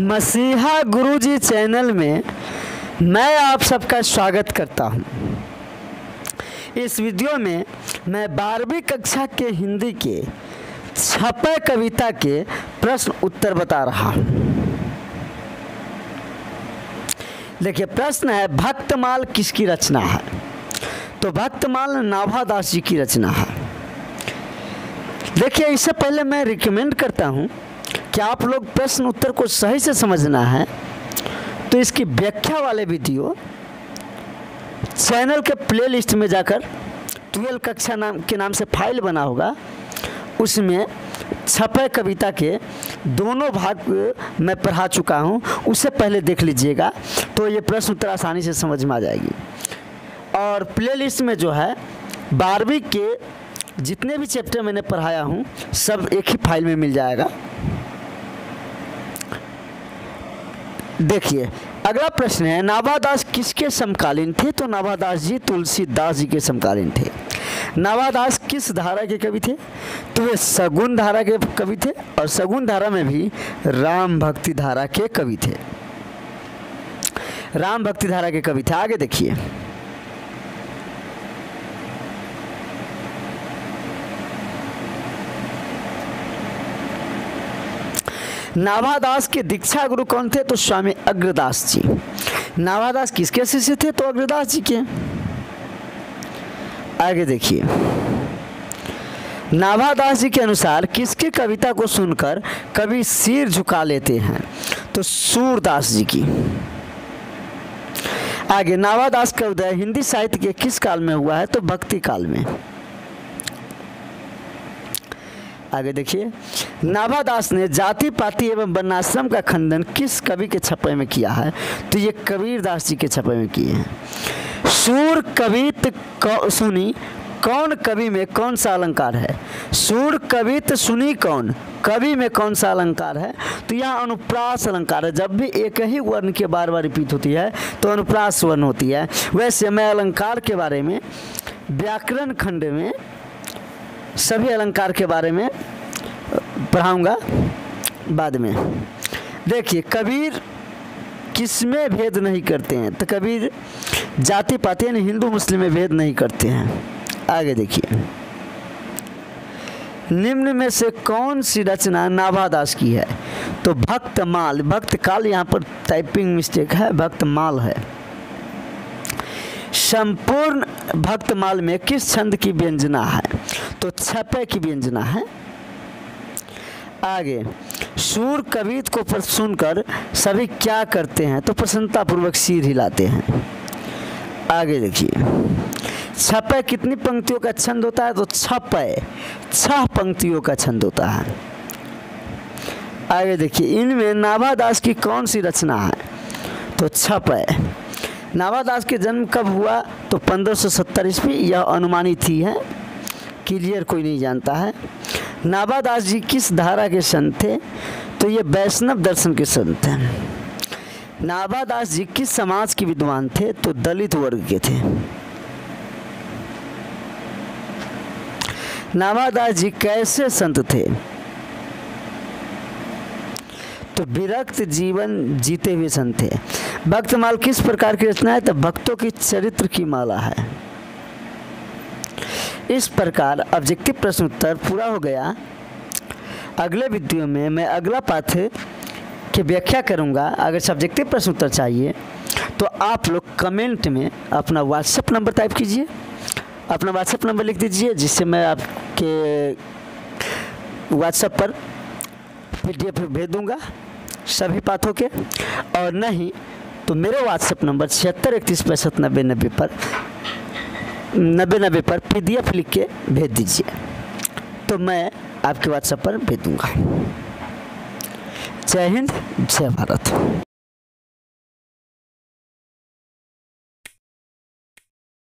मसीहा गुरुजी चैनल में मैं आप सबका स्वागत करता हूं। इस वीडियो में मैं 12वीं कक्षा के हिंदी के छपे कविता के प्रश्न उत्तर बता रहा हूं। देखिए, प्रश्न है भक्तमाल किसकी रचना है? तो भक्तमाल नाभादास जी की रचना है। देखिए, इससे पहले मैं रिकमेंड करता हूं कि आप लोग प्रश्न उत्तर को सही से समझना है तो इसकी व्याख्या वाले वीडियो चैनल के प्लेलिस्ट में जाकर 12 कक्षा के नाम से फाइल बना होगा, उसमें छपे कविता के दोनों भाग मैं पढ़ा चुका हूं, उससे पहले देख लीजिएगा तो ये प्रश्न उत्तर आसानी से समझ में आ जाएगी। और प्लेलिस्ट में जो है 12वीं के जितने भी चैप्टर मैंने पढ़ाया हूं सब एक ही फाइल में मिल जाएगा। देखिए, अगला प्रश्न है नाभादास किसके समकालीन थे? तो नाभादास जी तुलसीदास जी के समकालीन थे। नाभादास किस धारा के कवि थे? तो वे सगुन धारा के कवि थे और सगुन धारा में भी राम भक्ति धारा के कवि थे। राम भक्ति धारा के कवि थे। आगे देखिए, नाभादास के दीक्षा गुरु कौन थे? तो स्वामी अग्रदास जी। नाभादास किसके शिष्य थे? तो अग्रदास जी के। आगे देखिए, नाभादास जी के अनुसार किसके कविता को सुनकर कवि सिर झुका लेते हैं? तो सूरदास जी की। आगे, नाभादास का उदय हिंदी साहित्य के किस काल में हुआ है? तो भक्ति काल में। आगे देखिए, नाभादास ने जाति पाति एवं वर्णाश्रम का खंडन किस कवि के छपे में किया है? तो ये कबीरदास जी के छपे में किए हैं। सूर कवित सुनी कौन कवि में कौन सा अलंकार है? सूर कवित सुनी कौन कवि में कौन सा अलंकार है? तो यहाँ अनुप्रास अलंकार है। जब भी एक ही वर्ण के बार बार रिपीट होती है तो अनुप्रास वर्ण होती है। वैसे मैं अलंकार के बारे में व्याकरण खंड में सभी अलंकार के बारे में पढ़ाऊंगा बाद में। देखिए, कबीर किसमें भेद नहीं करते हैं? तो कबीर जाति पाति यानी हिंदू मुस्लिम में भेद नहीं करते हैं। आगे देखिए, निम्न में से कौन सी रचना नाभादास की है? तो भक्तमाल। भक्तकाल यहाँ पर टाइपिंग मिस्टेक है, भक्तमाल है। संपूर्ण भक्तमाल में किस छंद की व्यंजना है? तो छपे की व्यंजना है। आगे, सूर कवित को सुनकर सभी क्या करते हैं? तो प्रसन्नता पूर्वक सिर हिलाते हैं। आगे देखिए, छपे कितनी पंक्तियों का छंद होता है? तो छपे 6 पंक्तियों का छंद होता है। आगे देखिए, इनमें नाभादास की कौन सी रचना है? तो छपे। नाभादास के जन्म कब हुआ? तो 1570 ईस्वी। यह अनुमानित ही है, क्लियर कोई नहीं जानता है। नाभादास जी किस धारा के संत थे? तो ये वैष्णव दर्शन के संत हैं। नाभादास जी किस समाज के विद्वान थे? तो दलित वर्ग के थे। नाभादास जी कैसे संत थे? तो विरक्त जीवन जीते हुए संत थे। भक्तमाल किस प्रकार की रचना है? तो भक्तों की चरित्र की माला है। इस प्रकार ऑब्जेक्टिव प्रश्न उत्तर पूरा हो गया। अगले वीडियो में मैं अगला पाठ की व्याख्या करूंगा। अगर सब्जेक्टिव प्रश्न उत्तर चाहिए तो आप लोग कमेंट में अपना व्हाट्सएप नंबर टाइप कीजिए, अपना व्हाट्सएप नंबर लिख दीजिए, जिससे मैं आपके व्हाट्सएप पर PDF भेज दूंगा सभी पाठों के। और नहीं तो मेरे व्हाट्सएप नंबर 7631659090 पर 9090 पर PDF लिख के भेज दीजिए, तो मैं आपके व्हाट्सएप पर भेज दूंगा। जय हिंद, जय भारत।